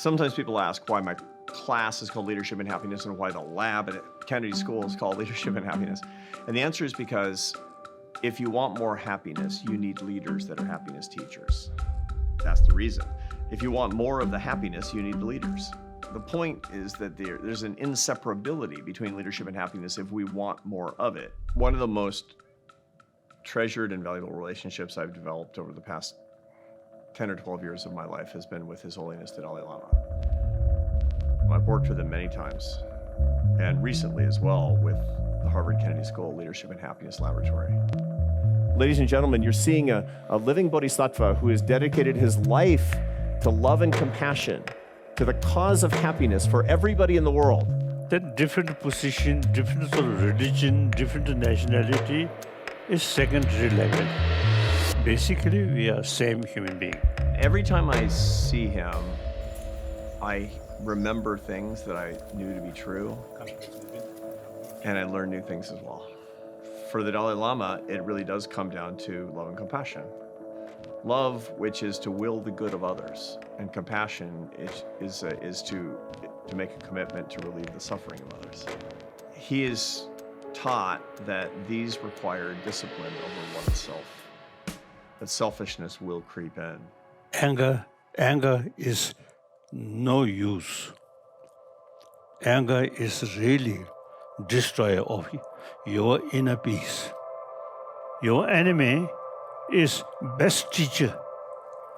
Sometimes people ask why my class is called Leadership and Happiness and why the lab at Kennedy School is called Leadership and Happiness. And the answer is because if you want more happiness, you need leaders that are happiness teachers. That's the reason. If you want more of the happiness, you need the leaders. The point is that there's an inseparability between leadership and happiness if we want more of it. One of the most treasured and valuable relationships I've developed over the past 10 or 12 years of my life has been with His Holiness the Dalai Lama. I've worked with him many times, and recently as well with the Harvard Kennedy School Leadership and Happiness Laboratory. Ladies and gentlemen, you're seeing a living bodhisattva who has dedicated his life to love and compassion, to the cause of happiness for everybody in the world. That different position, different sort of religion, different nationality is secondary level. Basically, we are same human being. Every time I see him, I remember things that I knew to be true, and I learn new things as well. For the Dalai Lama, it really does come down to love and compassion. Love, which is to will the good of others, and compassion is to make a commitment to relieve the suffering of others. He is taught that these require discipline over oneself, that selfishness will creep in. Anger is no use. Anger is really destroyer of your inner peace. Your enemy is best teacher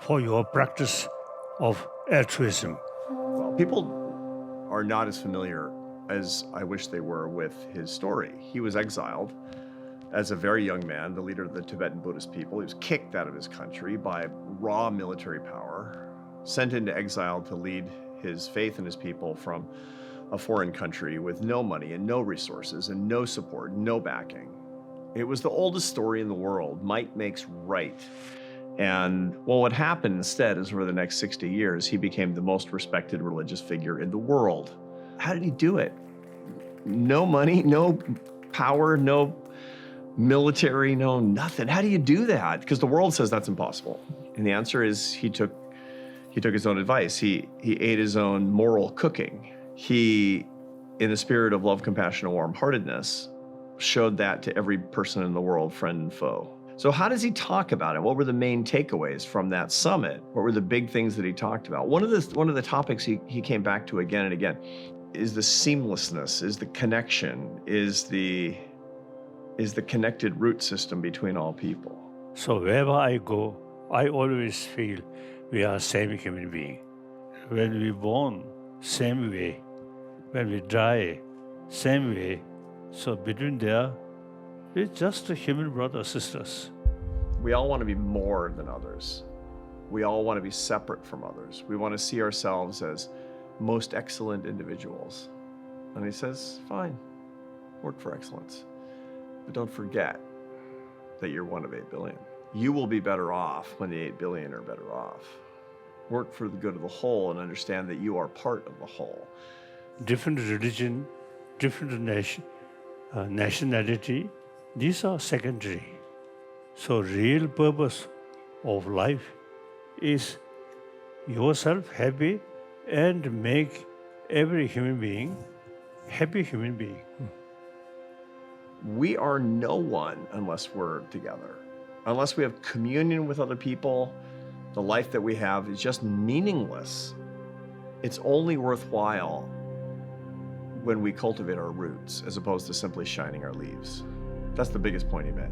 for your practice of altruism. Well, people are not as familiar as I wish they were with his story. He was exiled as a very young man, the leader of the Tibetan Buddhist people. He was kicked out of his country by raw military power, sent into exile to lead his faith and his people from a foreign country with no money and no resources and no support, no backing. It was the oldest story in the world. Might makes right. And well, what happened instead is over the next 60 years, he became the most respected religious figure in the world. How did he do it? No money, no power, no military, no nothing. How do you do that? Because the world says that's impossible. And the answer is he took his own advice. He ate his own moral cooking. He, in the spirit of love, compassion, and warm-heartedness, showed that to every person in the world, friend and foe. So how does he talk about it? What were the main takeaways from that summit? What were the big things that he talked about? One of the topics he came back to again and again is the seamlessness, is the connection, is the connected root system between all people. So wherever I go, I always feel we are same human being. When we born, same way. When we die, same way. So between there, it's just a human brothers, sisters. We all want to be more than others. We all want to be separate from others. We want to see ourselves as most excellent individuals. And he says, fine, work for excellence. But don't forget that you're one of 8 billion. You will be better off when the 8 billion are better off. Work for the good of the whole and understand that you are part of the whole. Different religion, different nationality, these are secondary. So real purpose of life is yourself happy and make every human being happy human being. We are no one unless we're together. Unless we have communion with other people, the life that we have is just meaningless. It's only worthwhile when we cultivate our roots as opposed to simply shining our leaves. That's the biggest point he made.